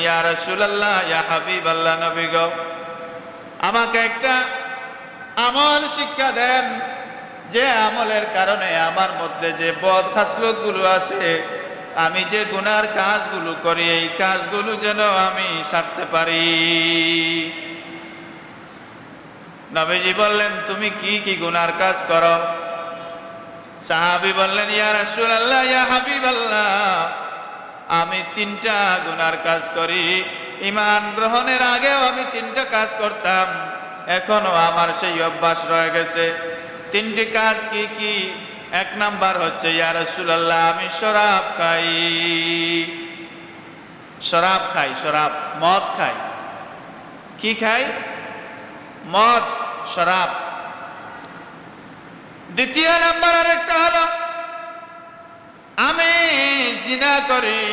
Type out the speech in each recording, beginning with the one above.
ইয়া রাসূলুল্লাহ, ইয়া হাবিবাল্লাহ, নবী গো, আমাকে একটা আমল শিক্ষা দেন, যে আমলের কারণে আমার মধ্যে যে বদ খাসলতগুলো আছে, আমি যে গুনার কাজগুলো করি, এই কাজগুলো যেন আমি ছাড়তে পারি। নবীজি বললেন, তুমি কি কি গুনার কাজ করো? সাহাবী বললেন, ইয়া রাসূলুল্লাহ, ইয়া হাবিবাল্লাহ, আমি 3টা গুনার কাজ করি। ঈমান গ্রহণের আগেও আমি 3টা কাজ করতাম, এখনো আমার সেই অভ্যাস রয়ে গেছে। 3টি কাজ কি কি? 1 নাম্বার হচ্ছে, ইয়া রাসূলুল্লাহ, আমি শরাব খাই। শরাব খাই, শরাব, মদ খাই। কি খাই? মদ, শরাব। 2য় নাম্বার আরেকটা হলো, আমি জিনা করি।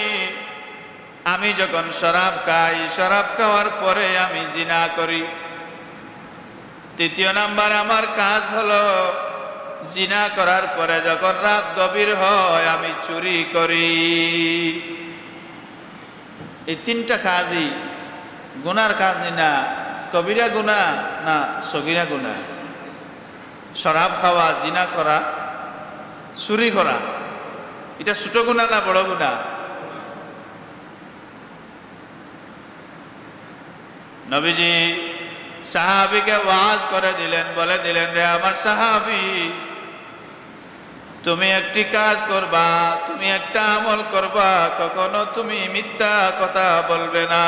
আমি যখন শরাব খাই, শরাব খাওয়ার পরে আমি জিনা করি। 3য় নাম্বার আমার কাজ হলো, জিনা করার পরে যখন রাত গভীর হয় আমি চুরি করি। এই 3টা কাজই গুনার কাজ না? কবিরা গুনাহ না সগীরা গুনাহ? শরাব খাওয়া, জিনা করা, চুরি করা, এটা ছোট গুনাহ না বড় গুনাহ? নবীজি সাহাবীকে ওয়াজ করে দিলেন, বলে দিলেন, রে আমার সাহাবী, তুমি একটি কাজ করবা, তুমি একটা আমল করবা, কখনো তুমি মিথ্যা কথা বলবে না।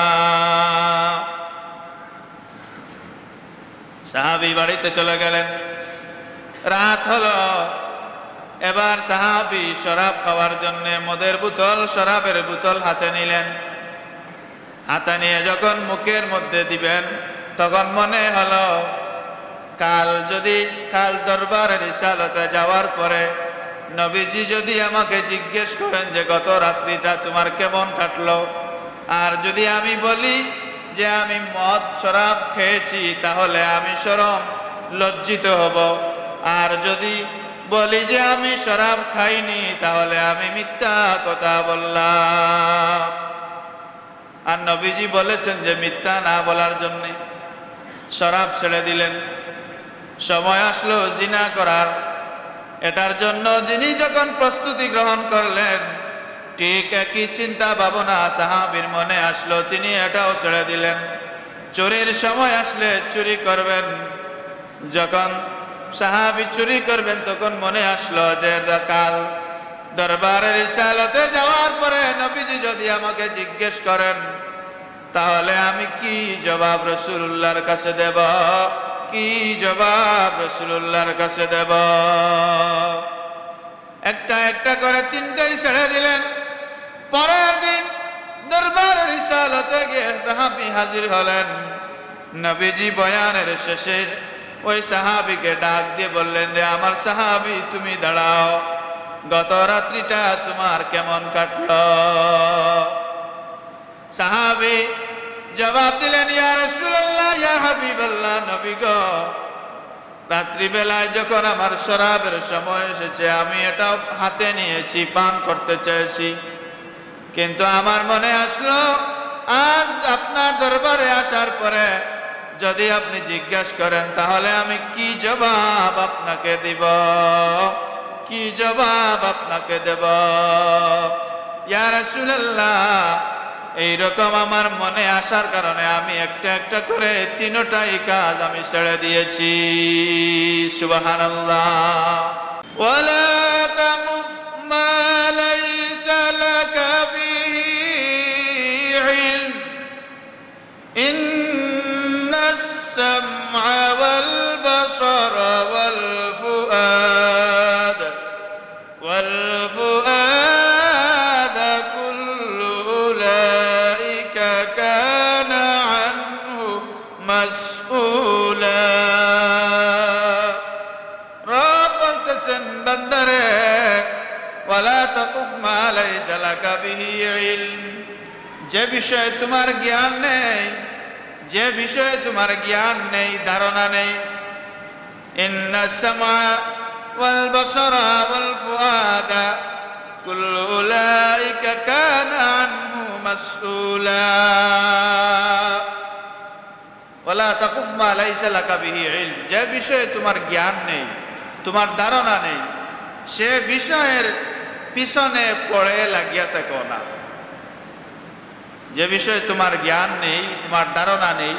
সাহাবী বাড়িতে চলে গেলেন। রাত হলো। এবার সাহাবী শরাব খাওয়ার জন্য মদের বোতল, শরাবের বোতল হাতে নিলেন। হাতে নিয়ে যখন মুখের মধ্যে দিবেন, তখন মনে হলো, কাল দরবারের রিসালতে যাওয়ার পরে নবীজি যদি আমাকে জিজ্ঞেস করেন যে গত রাত্রিটা তোমার কেমন কাটলো, আর যদি আমি বলি যে আমি মদ শরাব খেয়েছি, তাহলে আমি শরম লজ্জিত হব। আর যদি বলি যে আমি শরাব খাইনি, তাহলে আমি মিথ্যা কথা বললাম। আর নবীজি বলেছেন যে মিথ্যা না বলার জন্যে শরাব ছেড়ে দিলেন। সময় আসলো জিনা করার। এটার জন্য যিনি যখন প্রস্তুতি গ্রহণ করলেন, ঠিক একই চিন্তা ভাবনা সাহাবীর মনে আসলো, তিনি এটাও ছেড়ে দিলেন। চুরির সময় আসলে চুরি করবেন। যখন সাহাবী চুরি করবেন, তখন মনে আসলো যে কাল দরবারের রিসালতে যাওয়ার পরে নবীজি যদি আমাকে জিজ্ঞেস করেন, তাহলে আমি কি জবাব রাসূলুল্লাহর কাছে দেব? কি জবাব রাসূলুল্লাহর কাছে দেব? একটা একটা করে 3টাই ছেড়ে দিলেন। পরের দিন দরবারের রিসালতে গিয়ে সাহাবী হাজির হলেন। নবীজি বয়ানের শেষে ওই সাহাবীকে ডাক দিয়ে বললেন, রে আমার সাহাবী, তুমি দাঁড়াও, গত রাত্রিটা তোমার কেমন কাটলো? সাহাবী জবাব দিলেন, ইয়া রাসূলুল্লাহ, ইয়া হাবিবাল্লাহ, নবী গো, রাত্রিবেলায় যখন আমার শরাবের সময় এসেছে, আমি এটা হাতে নিয়েছি, পান করতে চেয়েছি, কিন্তু আমার মনে আসলো আজ আপনার দরবারে আসার পরে যদি আপনি জিজ্ঞাসা করেন, তাহলে আমি কি জবাব আপনাকে দিব? কি জবাব আপনাকে দেব? ইয়া রাসূলুল্লাহ, এইরকম আমার মনে আসার কারণে আমি একটা একটা করে 3টাই কাজ আমি ছেড়ে দিয়েছি। সুবহানাল্লাহ। ওয়ালা তাকুফ মা লাইসা লাকা বিহি ইলম, ইন্নাস সামআ ওয়াল বাসারা ওয়াল ফুআদ মাসউলা। রব বলতেছেন, বান্দারে, ওয়ালা তাকুফ মা লাইসা লাকা বিহি ইলম, যে বিষয়ে তোমার জ্ঞান নেই, যে বিষয়ে তোমার জ্ঞান নেই, ধারণা নেই। ইন্নাস সামআ ওয়াল বাসারা ওয়াল ফুআদা কুল্লু উলাইকা কানা আনহু مسؤولا ولا تقف ما ليس لك به علم যে বিষয়ে তোমার জ্ঞান নেই তোমার ধারণা নেই সে বিষয়ের পিছনে পড়ে লাগিয়া থাকো না যে বিষয়ে তোমার জ্ঞান নেই তোমার ধারণা নেই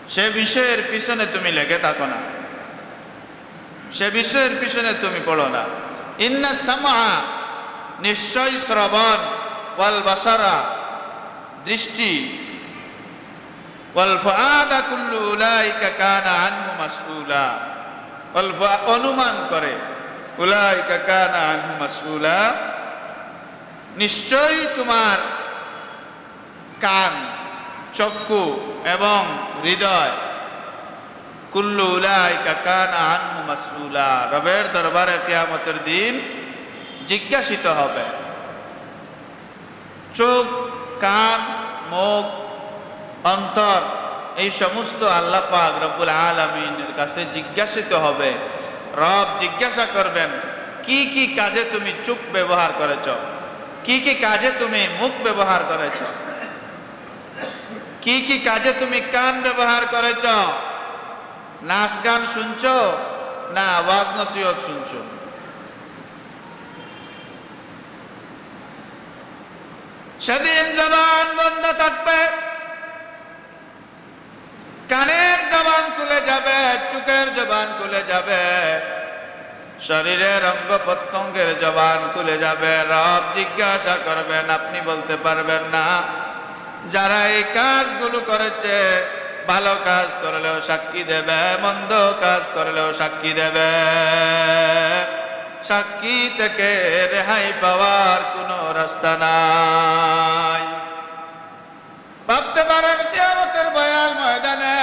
সে বিষয়ের পিছনে তুমি লেগে থাকো না সে বিষয়ের পিছনে তুমি পড়ো না ইন্না সামআ নিশ্চয় শ্রবণ ওয়াল বাসারা দৃষ্টি ওয়াল ফুআদা কুল্লু উলাইকা কানা আনহু মাসউলা ওয়াল অনুমান করে উলাইকা কানা আনহু মাসউলা নিশ্চয় তোমার কান চক্ষু এবং হৃদয় কুল্লু উলাইকা কানা আনহু মাসউলা রবের দরবারে কিয়ামতের দিন জিজ্ঞাসিত হবে চোখ কান মুখ অন্তর এই সমস্ত আল্লাহ পাক রব্বুল আলামিনের কাছে জিজ্ঞাসিত হবে রব জিজ্ঞাসা করবেন কি কি কাজে তুমি চোখ ব্যবহার করেছ কি কি কাজে তুমি মুখ ব্যবহার করেছ কি কি কাজে তুমি কান ব্যবহার করেছ নাচ গান শুনছো না ওয়াজ নসিহত শুনছো সেদিন জবান বন্ধ থাকবে কানের জবান খুলে যাবে চোখের জবান খুলে যাবে শরীরের অঙ্গ প্রত্যঙ্গের জবান খুলে যাবে রব জিজ্ঞাসা করবেন আপনি বলতে পারবেন না যারা এই কাজগুলো করেছে ভালো কাজ করলেও সাক্ষী দেবে মন্দ কাজ করলেও সাক্ষী দেবে সাক্ষী থেকে রেহাই পাওয়ার কোনো রাস্তা নাই ভাবতে পারেন কিয়ামতের ভয়াল ময়দানে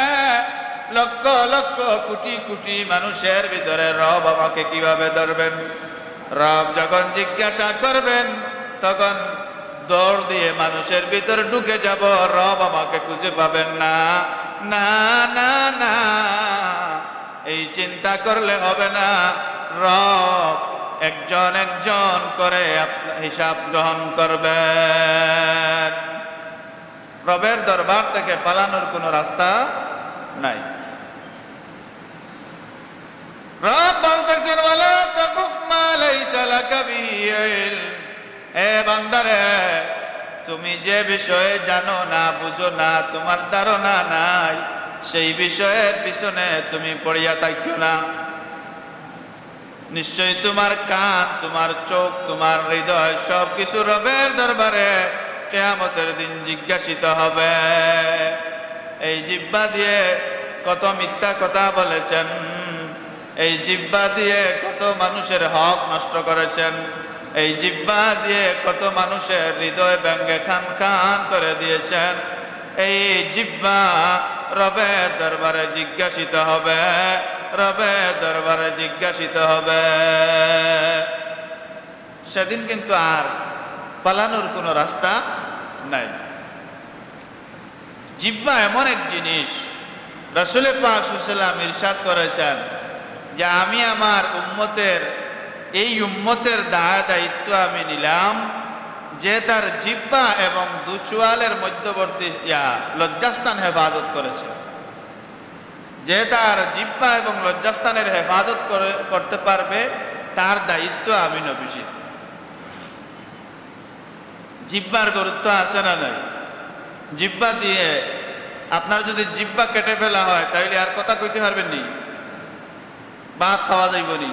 লক্ষ লক্ষ কোটি কোটি মানুষের ভিতরে রব আমাকে কিভাবে ধরবেন রব যখন জিজ্ঞাসা করবেন তখন দৌড় দিয়ে মানুষের ভিতরে ঢুকে যাব রব আমাকে খুঁজে পাবেন না না না না এই চিন্তা করলে হবে না রব একজন একজন করে হিসাব গ্রহণ করবেন রবের দরবার থেকে পালানোর কোনো রাস্তা নাই রব বলতেছেন ওয়ালা তাকুফ মা লাইসা লাকা বিহি ইলম এ বান্দারে তুমি যে বিষয়ে জানো না বুঝো না তোমার ধারণা নাই সেই বিষয়ের পিছনে তুমি পড়িয়া থাকিও না নিশ্চয়ই তোমার কান তোমার চোখ তোমার হৃদয় সবকিছু রবের দরবারে কিয়ামতের দিন জিজ্ঞাসিত হবে এই জিহ্বা দিয়ে কত মিথ্যা কথা বলেছেন এই জিহ্বা দিয়ে কত মানুষের হক নষ্ট করেছেন এই জিহ্বা দিয়ে কত মানুষের হৃদয় ব্যঙ্গে খান খান করে দিয়েছেন এই জিহ্বা রবের দরবারে জিজ্ঞাসিত হবে রবের দরবারে জিজ্ঞাসিত হবে সেদিন কিন্তু আর পালানোর কোনো রাস্তা নাই জিহ্বা এমন এক জিনিস রাসূল পাক সাল্লাল্লাহু আলাইহি ওয়াসাল্লাম ইরশাদ করেছেন যে আমি আমার এই উম্মতের দায়িত্ব আমি নিলাম যে তার জিহ্বা এবং দুচোয়ালের মধ্যবর্তী লজ্জাস্থান হেফাজত করেছে যে তার জিহ্বা এবং লজ্জাস্থানের হেফাজত করতে পারবে তার দায়িত্ব আমি নবীজি জিহ্বার গুরুত্ব আছে না নাই জিহ্বা দিয়ে আপনার যদি জিহ্বা কেটে ফেলা হয় তাহলে আর কথা কইতে পারবেন নি ভাত খাওয়া যাইব নি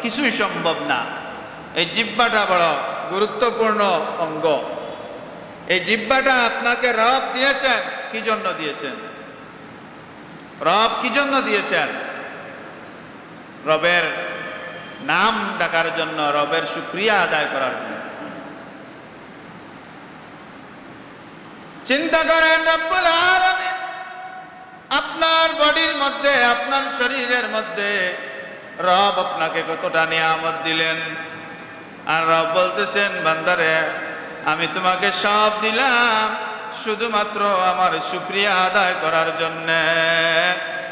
কিছুই সম্ভব না এই জিহ্বাটা বড় গুরুত্বপূর্ণ অঙ্গ এই জিহ্বাটা আপনাকে রব দিয়েছেন কি জন্য দিয়েছেন রব কি জন্য দিয়েছেন রবের নাম ডাকার জন্য রবের শুকরিয়া আদায় করার জন্য চিন্তা করেন রব্বুল আলামিন আপনার বডির মধ্যে আপনার শরীরের মধ্যে রব আপনাকে কতটা নিয়ামত দিলেন আর রব বলতেছেন বান্দারে আমি তোমাকে সব দিলাম শুধুমাত্র আমার শুকরিয়া আদায় করার জন্য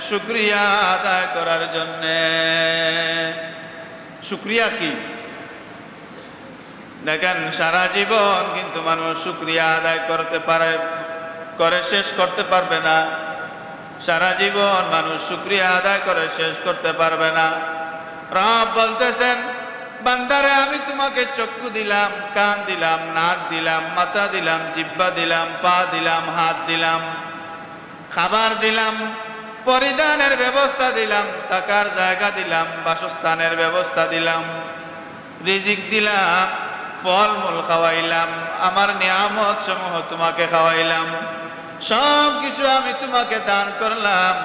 শুকরিয়া আদায় করার জন্য শুকরিয়া কি দেখেন সারা জীবন কিন্তু মানুষ শুকরিয়া আদায় করে শেষ করতে পারবে না। সারা জীবন মানুষ শুকরিয়া আদায় করে শেষ করতে পারবে না। রব বলতেছেন, বান্দারে আমি তোমাকে চক্ষু দিলাম, কান দিলাম, নাক দিলাম, মাথা দিলাম, জিহ্বা দিলাম, পা দিলাম, হাত দিলাম, খাবার দিলাম, পরিধানের ব্যবস্থা দিলাম, থাকার জায়গা দিলাম, বাসস্থানের ব্যবস্থা দিলাম, রিজিক দিলাম, ফলমূল খাওয়াইলাম, আমার নিয়ামত সমূহ তোমাকে খাওয়াইলাম, সব কিছু আমি তোমাকে দান করলাম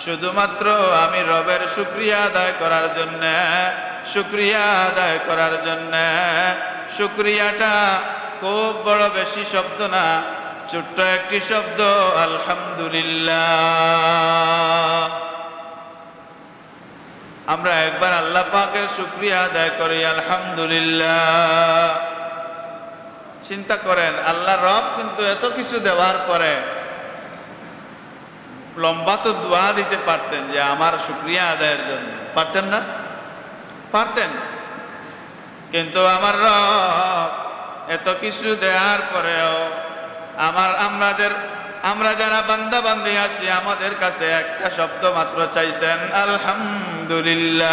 শুধুমাত্র আমি রবের শুকরিয়া আদায় করার জন্য। শুকরিয়া আদায় করার জন্য। শুকরিয়াটা খুব বড় বেশি শব্দ না, ছোট্ট একটি শব্দ, আলহামদুলিল্লাহ। আমরা একবার আল্লাহ পাকের শুকরিয়া আদায় করি, আলহামদুলিল্লাহ। চিন্তা করেন, আল্লাহ রব কিন্তু এত কিছু দেওয়ার পরে লম্বা তো দোয়া দিতে পারতেন যে আমার শুকরিয়া আদায়ের জন্য, পারতেন না? পারতেন। কিন্তু আমার রব এত কিছু দেওয়ার পরেও আমরা যারা বান্দা বান্দি আছি আমাদের কাছে একটা শব্দ মাত্র চাইছেন, আলহামদুলিল্লাহ।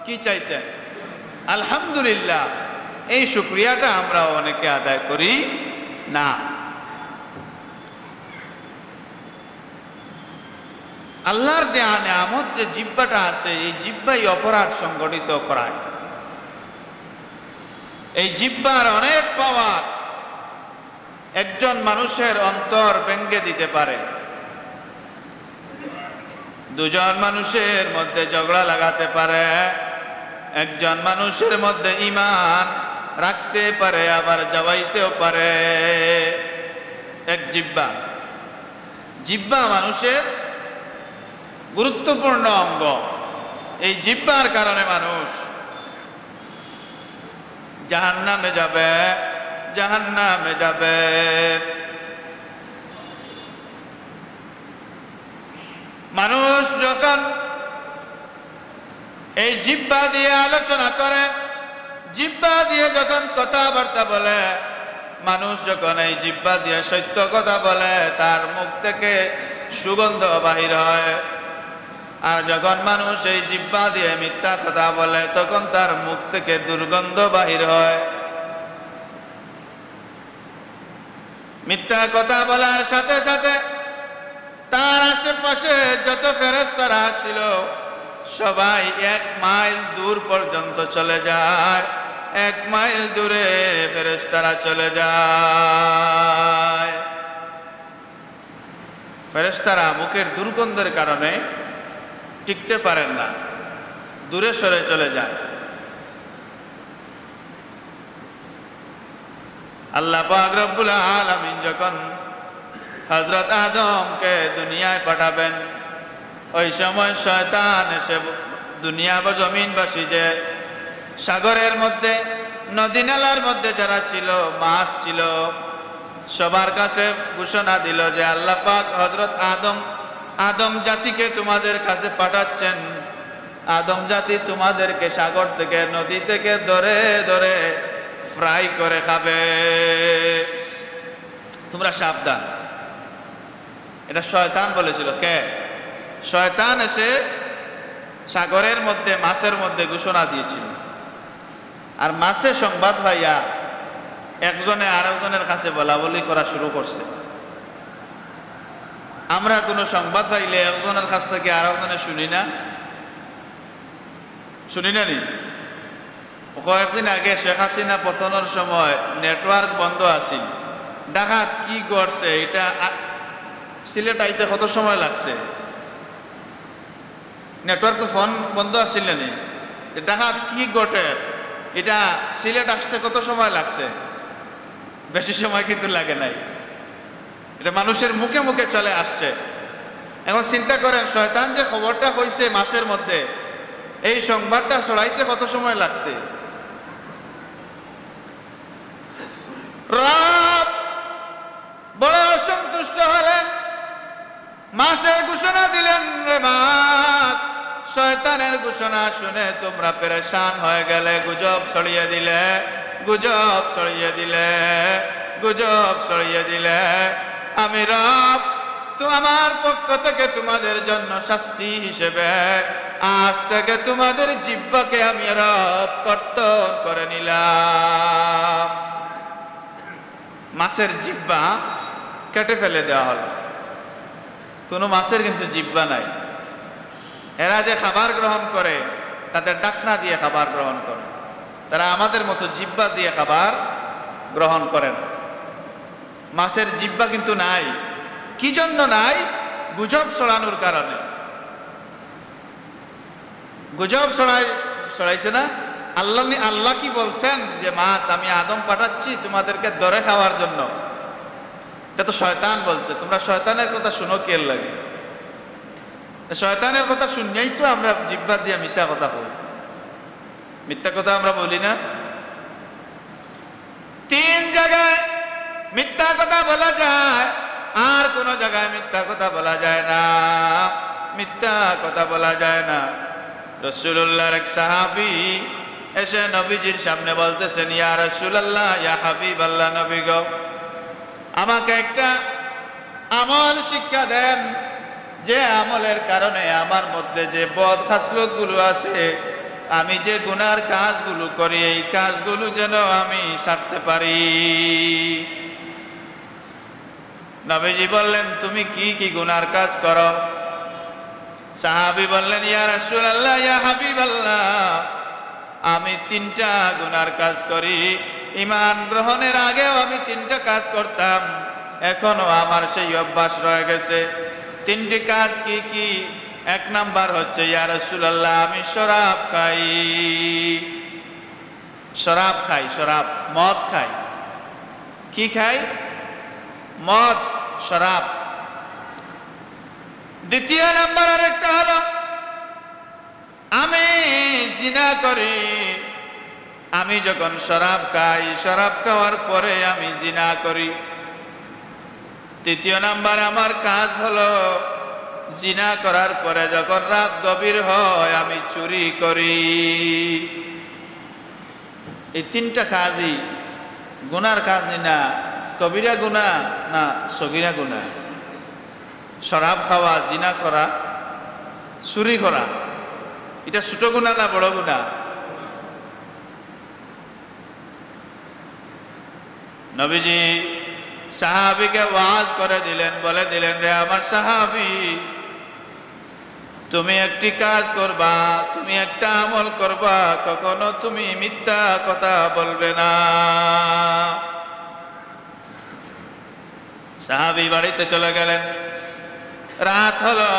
কি চাইছেন? আলহামদুলিল্লাহ। এই শুকরিয়াটা আমরা অনেকে আদায় করি না। আল্লাহর দেয়া নিয়ামত যে জিহ্বাটা আছে, এই জিহ্বাই অপরাধ সংগঠিত করায়। এই জিহ্বার অনেক পাওয়ার, একজন মানুষের অন্তর ভেঙে দিতে পারে, দুজন মানুষের মধ্যে ঝগড়া লাগাতে পারে, একজন মানুষের মধ্যে ঈমান রাখতে পারে, আবার যাওয়াইতেও পারে। এক জিহ্বা। জিহ্বা মানুষের গুরুত্বপূর্ণ অঙ্গ। এই জিহ্বার কারণে মানুষ জাহান্নামে যাবে, জাহান্নামে যাবে। মানুষ যখন এই জিহ্বা দিয়ে আলোচনা করে, জিহ্বা দিয়ে যখন কথাবার্তা বলে, মানুষ যখন এই জিহ্বা দিয়ে সত্য কথা বলে, তার মুখ থেকে সুগন্ধ বাহির হয়। আর যখন মানুষ এই জিহ্বা দিয়ে মিথ্যা কথা বলে, তখন তার মুখ থেকে দুর্গন্ধ বাহির হয়। মিথ্যা কথা বলার সাথে সাথে তার আশেপাশে যত ফেরেশতারা ছিল সবাই 1 মাইল দূর পর্যন্ত চলে যায়। 1 মাইল দূরে ফেরেশতারা চলে যায়। ফেরেশতারা মুখের দুর্গন্ধের কারণে টিকতে পারেন না, দূরে সরে চলে যায়। আল্লাহ পাক রব্বুল আলামিন যখন হযরত আদমকে দুনিয়ায় পাঠাবেন, ওই সময় শয়তান এসে দুনিয়া বা জমিনবাসী যে সাগরের মধ্যে, নদী নালার মধ্যে যারা ছিল, মাছ ছিল, সবার কাছে ঘোষণা দিল যে আল্লাহ পাক হযরত আদম জাতিকে তোমাদের কাছে পাঠাচ্ছেন। আদম জাতি তোমাদেরকে সাগর থেকে, নদী থেকে ধরে ধরে ফ্রাই করে খাবে, তোমরা সাবধান। এটা শয়তান বলেছিল। কে? শয়তান এসে সাগরের মধ্যে, মাছের মধ্যে ঘোষণা দিয়েছিল। আর মাছে সংবাদ ভাইয়া একজনে আরেকজনের কাছে বলা বলি করা শুরু করছে। আমরা কোনো সংবাদ পাইলে একজনের কাছ থেকে আরেকজনে শুনি না নি? কয়েকদিন আগে শেখ হাসিনা পতনের সময় নেটওয়ার্ক বন্ধ আছিল। ডাকাত কি করছে এটা সিলেট আইতে কত সময় লাগছে? নেটওয়ার্ক ফোন বন্ধ আছিল নি? ডাকাত কি ঘটে এটা সিলেট আসতে কত সময় লাগছে? বেশি সময় কিন্তু লাগে নাই। এটা মানুষের মুখে মুখে চলে আসছে। এখন চিন্তা করেন, শয়তান যে খবরটা হয়েছে মাছের মধ্যে, এই সংবাদটা ছড়াইতে কত সময় লাগছে? রব বড় অসন্তুষ্ট হলেন, মাছে ঘোষণা দিলেন, রে মাছ, শয়তান শয়তানের ঘোষণা শুনে তোমরা পেরেশান হয়ে গেলে, গুজব ছড়িয়ে দিলে, গুজব ছড়িয়ে দিলে, গুজব ছড়িয়ে দিলে, আমি রব তো আমার পক্ষ থেকে তোমাদের জন্য শাস্তি হিসেবে আজ থেকে তোমাদের জিহ্বাকে আমি রব কর্তন করে নিলাম। মাছের জিহ্বা কেটে ফেলে দেওয়া হলো। কোনো মাছের কিন্তু জিহ্বা নাই। এরা যে খাবার গ্রহণ করে তাদের ডাকনা দিয়ে খাবার গ্রহণ করে, তারা আমাদের মতো জিহ্বা দিয়ে খাবার গ্রহণ করে না। মাছের জিহ্বা কিন্তু নাই। কি জন্য নাই? গুজব ছড়ানোর কারণে। গুজব ছড়াইছে না? আল্লাহ কি বলছেন যে মাছ আমি আদম পাঠাচ্ছি তোমাদেরকে ধরে খাওয়ার জন্য। এটা তো শয়তান বলছে। তোমরা শয়তানের কথা শুনো কে লাগে? শয়তানের কথা শুনিয়াই তো আমরা জিহ্বা দিয়ে মিশা কথা বলি, মিথ্যা কথা আমরা বলি না। 3 জায়গায় মিথ্যা কথা বলা যায়, আর কোন জায়গায় মিথ্যা কথা বলা যায় না। মিথ্যা কথা বলা যায় না। রাসূলুল্লাহর এক সাহাবী এসে নবীজির সামনে বলতেছেন, ইয়া রাসূলুল্লাহ, ইয়া হাবিবাল্লাহ, নবী গো, আমাকে একটা আমল শিক্ষা দেন, যে আমলের কারণে আমার মধ্যে যে বদ খাসলতগুলো আছে, আমি যে গুনার কাজগুলো করি, এই কাজগুলো যেন আমি ছাড়তে পারি। নবীজি বললেন, তুমি কি কি গুনার কাজ করো? সাহাবী বললেন, ইয়া রাসূলুল্লাহ, ইয়া হাবিবাল্লাহ, আমি 3টা গুনার কাজ করি। ঈমান গ্রহণের আগেও আমি 3টা কাজ করতাম, এখনো আমার সেই অভ্যাস রয়ে গেছে। 3টি কাজ কি কি? 1 নাম্বার হচ্ছে, ইয়া রাসূলুল্লাহ, আমি শরাব খাই। শরাব খাই, শরাব, মদ খাই। কি খাই? মদ, শরাব। 2য় নাম্বার আরেকটা হলো, আমি জিনা করি। আমি যখন শরাব খাই, শরাব খাওয়ার পরে আমি জিনা করি। 3য় নাম্বার আমার কাজ হলো, জিনা করার পরে যখন রাত গভীর হয় আমি চুরি করি। এই 3টা কাজই গুনার কাজ না। কবিরা গুনাহ না সগীরা গুনাহ? শরাব খাওয়া, জিনা করা, চুরি করা, এটা ছোট গুনাহ না বড় গুনাহ? নবীজি সাহাবীকে ওয়াজ করে দিলেন, বলে দিলেন, রে আমার সাহাবী, তুমি একটি কাজ করবা, তুমি একটা আমল করবা, কখনো তুমি মিথ্যা কথা বলবে না। সাহাবী বাড়িতে চলে গেলেন। রাত হলো।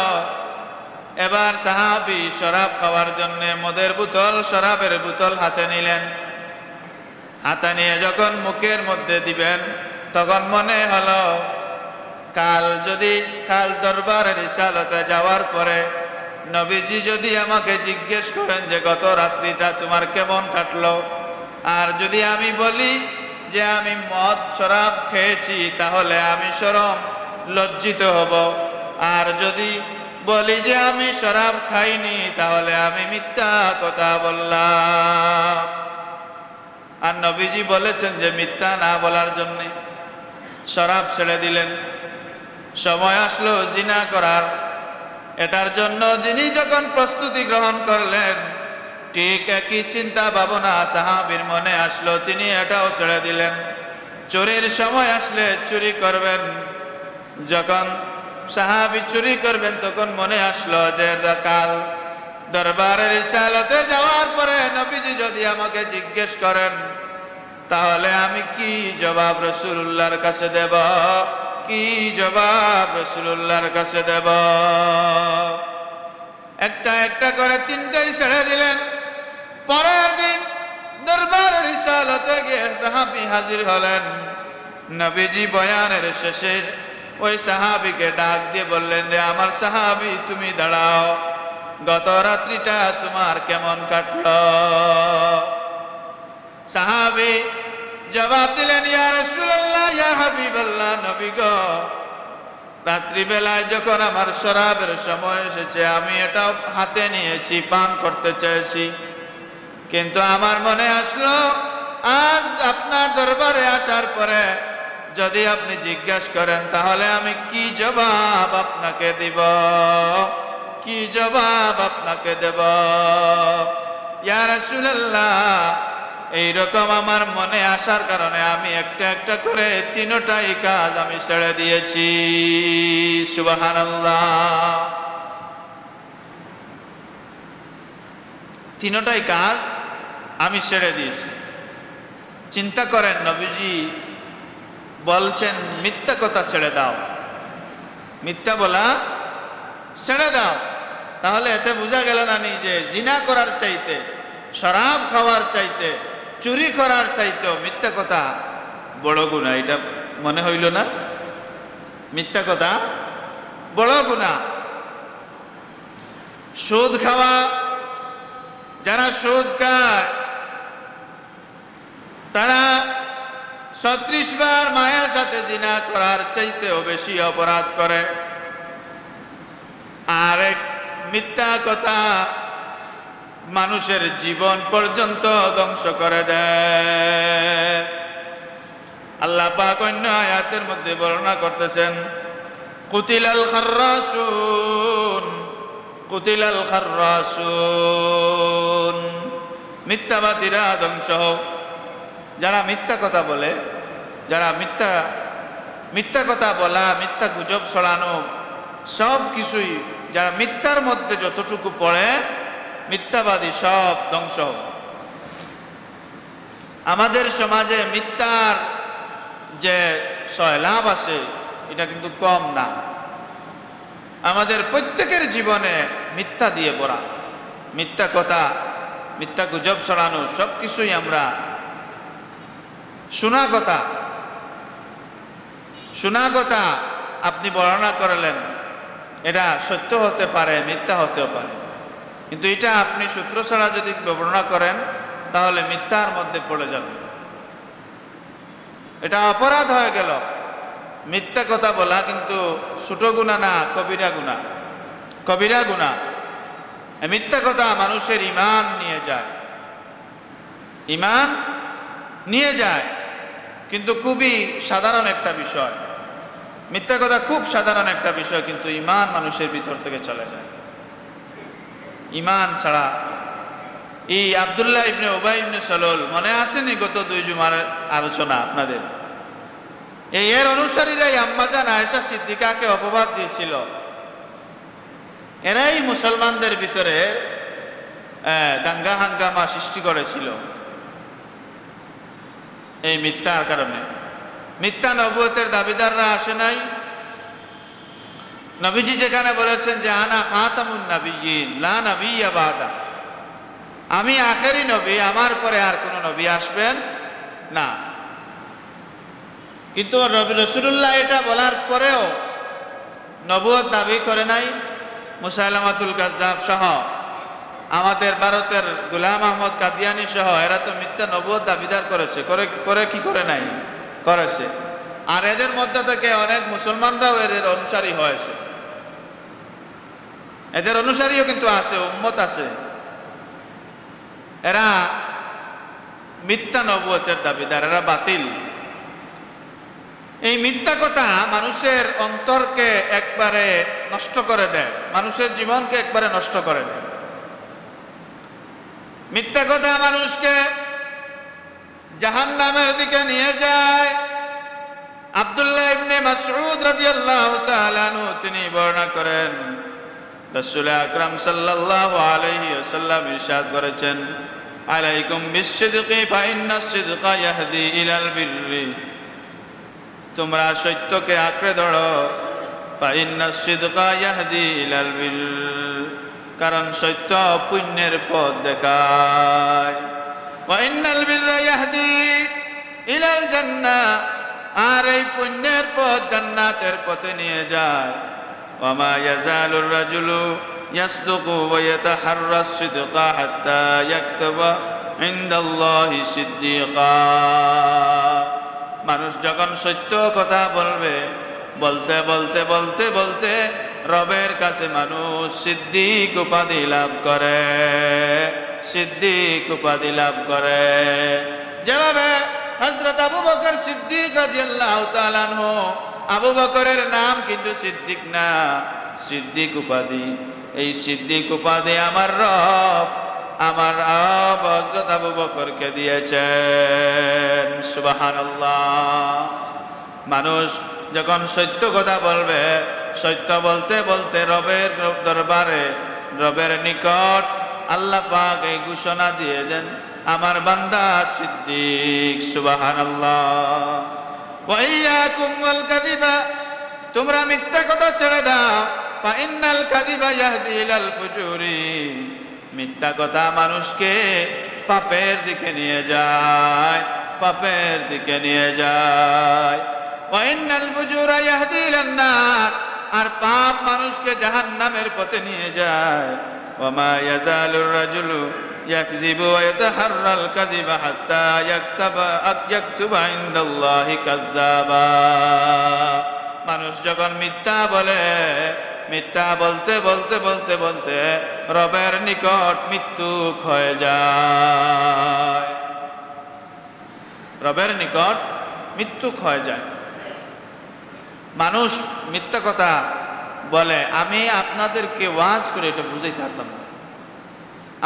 এবার সাহাবী শরাব খাওয়ার জন্য মদের বোতল, শরাবের বোতল হাতে নিলেন। হাতে নিয়ে যখন মুখের মধ্যে দিবেন, তখন মনে হলো কাল দরবারের রিসালতে যাওয়ার পরে নবীজি যদি আমাকে জিজ্ঞেস করেন যে গত রাত্রিটা তোমার কেমন কাটলো, আর যদি আমি বলি যে আমি মদ শরাব খেয়েছি, তাহলে আমি শরম লজ্জিত হব। আর যদি বলি যে আমি শরাব খাইনি, তাহলে আমি মিথ্যা কথা বললাম। আর নবীজি বলেছেন যে মিথ্যা না বলার জন্য শরাব ছেড়ে দিলেন। সময় আসলো জিনা করার। এটার জন্য যিনি যখন প্রস্তুতি গ্রহণ করলেন, ঠিক একই চিন্তা ভাবনা সাহাবীর মনে আসলো, তিনি এটাও ছেড়ে দিলেন। চুরির সময় আসলে চুরি করবেন। যখন সাহাবী চুরি করবেন, তখন মনে আসলো যে কাল দরবারের রিসালতে যাওয়ার পরে নবীজি যদি আমাকে জিজ্ঞেস করেন, তাহলে আমি কি জবাব রাসূলুল্লাহর কাছে দেব? কি জবাব রাসূলুল্লাহর কাছে দেব? একটা একটা করে 3টাই ছেড়ে দিলেন। পরের দিন দরবারের রিসালতে গিয়ে সাহাবী হাজির হলেন। নবীজি বয়ানের শেষে ওই সাহাবীকে ডাক দিয়ে বললেন, রে আমার সাহাবী, তুমি দাঁড়াও, গত রাত্রিটা তোমার কেমন কাটলো? সাহাবী জবাব দিলেন, ইয়া রাসূলুল্লাহ, ইয়া হাবিবাল্লাহ, নবী গো, রাত্রিবেলায় যখন আমার শরাবের সময় এসেছে, আমি এটা হাতে নিয়েছি, পান করতে চেয়েছি, কিন্তু আমার মনে আসলো আজ আপনার দরবারে আসার পরে যদি আপনি জিজ্ঞাসা করেন তাহলে আমি কি জবাব আপনাকে দিব, কি জবাব আপনাকে দেব? ইয়া রাসূলুল্লাহ, এইরকম আমার মনে আসার কারণে আমি একটা একটা করে তিনটাই কাজ আমি ছেড়ে দিয়েছি। সুবহানাল্লাহ। তিনটাই কাজ আমি ছেড়ে দিয়েছি। চিন্তা করেন, নবীজি বলছেন মিথ্যা কথা ছেড়ে দাও, মিথ্যা বলা ছেড়ে দাও। তাহলে এতে বোঝা গেল না নি যে জিনা করার চাইতে, শরাব খাওয়ার চাইতে, চুরি করার চাইতেও মিথ্যা কথা বড় গুনাহ? এটা মনে হইল না? মিথ্যা কথা বড় গুনাহ। সুদ খাওয়া, যারা সুদ খায় তারা 36 বার মায়ের সাথে জিনা করার চাইতেও বেশি অপরাধ করে। আর এক মিথ্যা কথা মানুষের জীবন পর্যন্ত ধ্বংস করে দেয়। আল্লাহ পাক অন্য আয়াতের মধ্যে বর্ণনা করতেছেন, কুতিলাল খাররাসুন, কুতিলাল খাররাসুন, মিথ্যাবাদীরা ধ্বংস হোক। যারা মিথ্যা কথা বলে, যারা মিথ্যা কথা বলা, মিথ্যা গুজব ছড়ানো, সব কিছুই যারা মিথ্যার মধ্যে যতটুকু পড়ে, মিথ্যাবাদী সব ধ্বংস হোক। আমাদের সমাজে মিথ্যার যে সয়লাভ আছে এটা কিন্তু কম না। আমাদের প্রত্যেকের জীবনে মিথ্যা দিয়ে ভরা, মিথ্যা কথা, মিথ্যা গুজব ছড়ানো, সব কিছুই আমরা শোনা কথা আপনি বর্ণনা করলেন, এটা সত্য হতে পারে, মিথ্যা হতেও পারে, কিন্তু এটা আপনি সূত্র ছাড়া যদি বর্ণনা করেন তাহলে মিথ্যার মধ্যে পড়ে যাবে, এটা অপরাধ হয়ে গেল। মিথ্যা কথা বলা কিন্তু ছোট গুনাহ না, কবিরা গুনাহ, কবিরা গুনাহ। মিথ্যা কথা মানুষের ঈমান নিয়ে যায়, ঈমান নিয়ে যায়, কিন্তু খুবই সাধারণ একটা বিষয়। মিথ্যা কথা খুব সাধারণ একটা বিষয়, কিন্তু ঈমান মানুষের ভিতর থেকে চলে যায়। ঈমান ছাড়া এই আব্দুল্লাহ ইবনে উবাই ইবনে সালুল, মনে আসেনি গত 2 জুমার আলোচনা আপনাদের? এর অনুসারীরাই আম্মাজান আয়েশা সিদ্দিকাকে অপবাদ দিয়েছিল। এরাই মুসলমানদের ভিতরে দাঙ্গা হাঙ্গামা সৃষ্টি করেছিল এই মিথ্যার কারণে। মিথ্যা নবুয়তের দাবিদাররা আসে নাই। নবীজি যেখানে বলেছেন যে আনা খাতামুন নবিয়্যিন লা নবিয়্যা বাদা, আমি আখেরি নবী, আমার পরে আর কোনো নবী আসবেন না। কিন্তু রাসূলুল্লাহ এটা বলার পরেও নবুয়ত দাবি করে নাই। মুসাইলামাতুল কাজ্জাব সহ, আমাদের ভারতের গোলাম আহমদ কাদিয়ানি সহ, এরা তো মিথ্যা নবুয়ত দাবিদার করেছে, করে কি করে নাই? করেছে। আর এদের মধ্যে থেকে অনেক মুসলমানরাও এদের অনুসারী হয়েছে, এদের অনুসারীও কিন্তু আছে, উম্মত আছে। এরা মিথ্যা নবুয়তের দাবিদার, এরা বাতিল। এই মিথ্যা কথা মানুষের অন্তরকে একবারে নষ্ট করে দেয়, মানুষের জীবনকে একবারে নষ্ট করে দেয়। মিথ্যা কথা মানুষকে জাহান্নামের দিকে নিয়ে যায়। আব্দুল্লাহ ইবনে মাসউদ রাদিয়াল্লাহু তাআলা আনহু তিনি বর্ণনা করেন, রাসূল আকরাম সাল্লাল্লাহু আলাইহি ওয়াসাল্লাম ইরশাদ করেছেন, আলাইকুম বিস-সিদকি ফা ইন্নাস-সিদকা ইয়াহদি ইলাল বিররি, তোমরা সত্যকে আঁকড়ে ধরো, ফা ইন্নাস-সিদকা ইয়াহদি ইলাল বির, কারণ সত্য পুণ্যের পথ দেখায়। ওয়া ইন্নাল বিররা ইয়াহদি ইলাল জান্নাহ, আর এই পুণ্যের পথ জান্নাতের পথে নিয়ে যায়। ওয়া মা ইয়াজালুর রাজুলু ইয়াসদুকু ওয়া ইয়াতাহাররাস সিদকা হাত্তা ইয়াকতুবা ইনদাল্লাহি সিদ্দিকা, মানুষ যখন সত্য কথা বলবে বলতে বলতে বলতে বলতে রবের কাছে মানুষ সিদ্দিক উপাধি লাভ করে, সিদ্দিক উপাধি লাভ করে। যেভাবে হযরত আবু বকর সিদ্দিক রাদিয়াল্লাহু তাআলা আনহু, আবু বকরের নাম কিন্তু সিদ্দিক না, সিদ্দিক উপাধি। এই সিদ্দিক উপাধি আমার রব হযরত আবু বকরকে দিয়েছেন। সুবহানাল্লাহ। মানুষ যখন সত্য কথা বলবে, সত্য বলতে বলতে রবের দরবারে, রবের নিকট আল্লাহ পাক এই ঘোষণা দিয়ে দেন, আমার বান্দা সিদ্দিক। সুবহানাল্লাহ। ওয়া ইয়াকুম ওয়াল কাযিবা, তোমরা মিথ্যা কথা ছেড়ে দাও। ফা ইন্নাল কাযিবা ইয়াহদি ইলাল ফুজুরি, মিথ্যা কথা মানুষকে পাপের দিকে নিয়ে যায়, পাপের দিকে নিয়ে যায়। ওয়া ইন্নাল ফুজুরা ইয়াহদি ইলান নার, আর পাপ মানুষকে জাহান্নামের পথে নিয়ে যায়। ওয়া মা ইয়াজালুর রাজুলু ইয়াকযিবু ওয়া ইয়াতাহাররাল কাযিবা হাত্তা ইয়াকতুবা ইনদাল্লাহি কাযযাবা। মানুষ যখন মিথ্যা বলে, মিথ্যা বলতে বলতে বলতে বলতে রবের নিকট মৃত্যুক হয়ে যায়, রবের নিকট মৃত্যুক হয়ে যায়। মানুষ মিথ্যা কথা বলে, আমি আপনাদেরকে ওয়াজ করে এটা বুঝাইতে পারতাম না।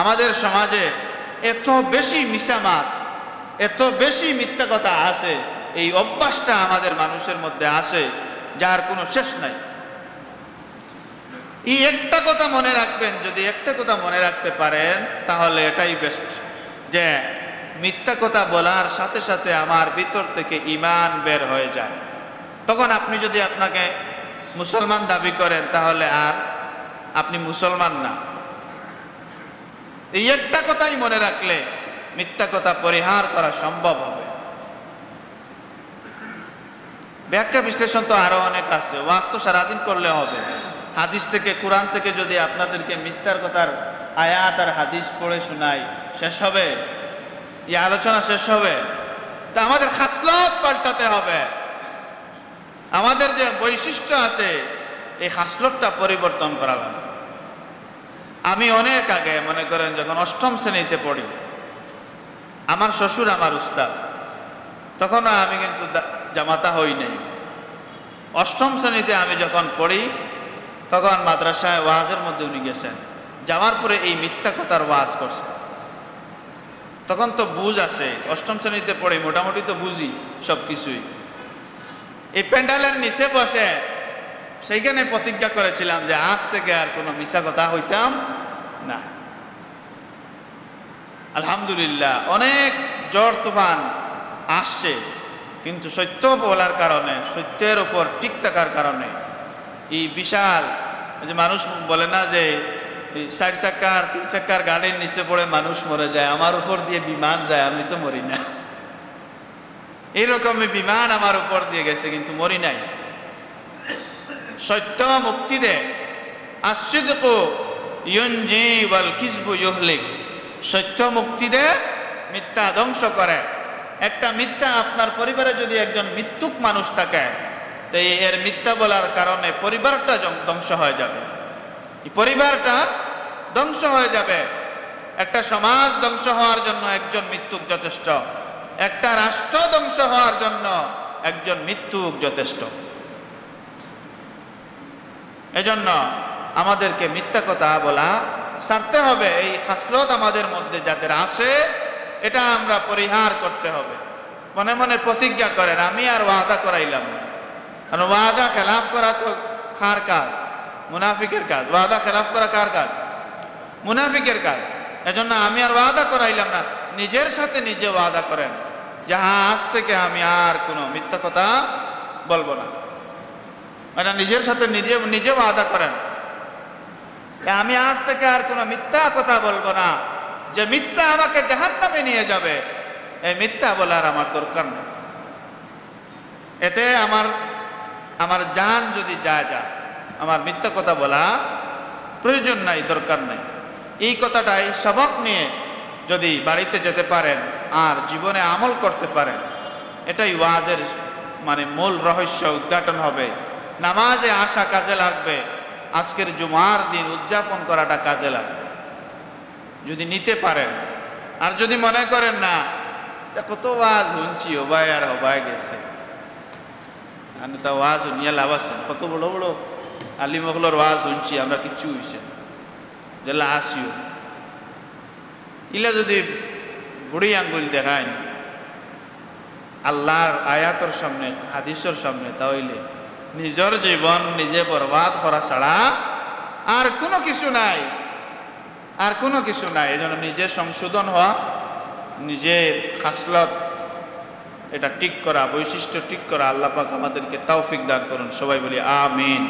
আমাদের সমাজে এত বেশি মিশামাত, এত বেশি মিথ্যা কথা আসে, এই অভ্যাসটা আমাদের মানুষের মধ্যে আসে যার কোনো শেষ নাই। এই একটা কথা মনে রাখবেন, যদি একটা কথা মনে রাখতে পারেন তাহলে এটাই বেস্ট, যে মিথ্যা কথা বলার সাথে সাথে আমার ভিতর থেকে ঈমান বের হয়ে যায়। তখন আপনি যদি আপনাকে মুসলমান দাবি করেন তাহলে আর আপনি মুসলমান না। এই একটা কথাই মনে রাখলে মিথ্যা কথা পরিহার করা সম্ভব হবে। ব্যাখ্যা বিশ্লেষণ তো আরো অনেক আছে, ওয়াজ তো সারাদিন করলে হবে। হাদিস থেকে, কোরআন থেকে যদি আপনাদেরকে মিথ্যার কথার আয়াত আর হাদিস পড়ে শোনাই, শেষ হবে? এই আলোচনা শেষ হবে? তা আমাদের খাসলত পাল্টাতে হবে। আমাদের যে বৈশিষ্ট্য আছে এই খাসলতটা পরিবর্তন করা লাগবে। আমি অনেক আগে, মনে করেন যখন অষ্টম শ্রেণীতে পড়ি, আমার শ্বশুর আমার উস্তাদ, তখন আমি কিন্তু জামাতা হই নাই। অষ্টম শ্রেণীতে আমি যখন পড়ি তখন মাদ্রাসায় ওয়াজের মধ্যে উনি গেছেন, যাওয়ার পরে এই মিথ্যা কথার ওয়াজ করছে। তখন তো বুঝ আছে, অষ্টম শ্রেণীতে পড়ি, মোটামুটি তো বুঝি সব কিছুই। এই প্যান্ডেলের নিচে বসে সেইখানে প্রতিজ্ঞা করেছিলাম যে আজ থেকে আর কোনো মিথ্যা কথা হইতাম না। আলহামদুলিল্লাহ, অনেক ঝড় তুফান আসছে, কিন্তু সত্য বলার কারণে, সত্যের উপর টিক থাকার কারণে এই বিশাল, যে মানুষ বলে না যে 4 চাকার 3 চাকার গাড়ির নিচে পড়ে মানুষ মরে যায়, আমার উপর দিয়ে বিমান যায়, আমি তো মরি না। এইরকমই বিমান আমার উপর দিয়ে গেছে কিন্তু মরি নাই। সত্য মুক্তি দেয়, আস-সিদকু ইউনজি ওয়াল কিযবু ইউহলিক। সত্য মুক্তি দেয়, মিথ্যা ধ্বংস করে। একটা মিথ্যা, আপনার পরিবারে যদি একজন মিথ্যুক মানুষ থাকে, তো এর মিথ্যা বলার কারণে পরিবারটা ধ্বংস হয়ে যাবে, এই পরিবারটা ধ্বংস হয়ে যাবে। একটা সমাজ ধ্বংস হওয়ার জন্য একজন মিথ্যুক যথেষ্ট, একটা রাষ্ট্র ধ্বংস হওয়ার জন্য একজন মিথ্যুক যথেষ্ট। এজন্য আমাদেরকে মিথ্যা কথা বলা ছাড়তে হবে। এই খাসলত আমাদের মধ্যে যাদের আসে, এটা আমরা পরিহার করতে হবে। মনে মনে প্রতিজ্ঞা করেন, আমি আর ওয়াদা করাইলাম না। কারণ ওয়াদা খেলাফ করা তো কার কাজ? মুনাফিকের কাজ। ওয়াদা খেলাফ করা কার কাজ? মুনাফিকের কাজ। এজন্য আমি আর ওয়াদা করাইলাম না। নিজের সাথে নিজে ওয়াদা করেন, যাহা আজ থেকে আমি আর কোনো মিথ্যা কথা বলবো না। এটা নিজের সাথে নিজে নিজে ওয়াদা করেন, আমি আজ থেকে আর কোনো মিথ্যা কথা বলবো না। যে মিথ্যা আমাকে জাহান্নামে নিয়ে যাবে, এই মিথ্যা বলার আমার দরকার নেই। এতে আমার জান যদি যায়, আমার মিথ্যা কথা বলা প্রয়োজন নাই, দরকার নাই। এই কথাটাই সবক নিয়ে যদি বাড়িতে যেতে পারেন আর জীবনে আমল করতে পারেন, এটাই ওয়াজের মানে মূল রহস্য উদ্ঘাটন হবে। নামাজে আসা কাজে লাগবে, আজকের জুমার দিন উদযাপন করাটা কাজে লাগবে যদি নিতে পারেন। আর যদি মনে করেন না, তা কত ওয়াজ শুনছি, হবাই আর হবাই গেছে, আমি তা ওয়াজ শুনিয়া লাভ আছেন, কত বড় বড় আলিমগুলোর ওয়াজ শুনছি, আমরা কিচ্ছু হইছে যেলা আসিও, ইলা যদি বুড়ি আঙ্গুল দেখায় আল্লাহর আয়াতর সামনে, হাদিসের সামনে, তাহলে নিজের জীবন নিজে বরবাদ করা ছাড়া আর কোনো কিছু নাই, আর কোনো কিছু নাই। এই জন্য নিজে সংশোধন হওয়া, নিজের খাসলত এটা ঠিক করা, বৈশিষ্ট্য ঠিক করা, আল্লাহ পাক আমাদেরকে তৌফিক দান করুন। সবাই বলি আমিন।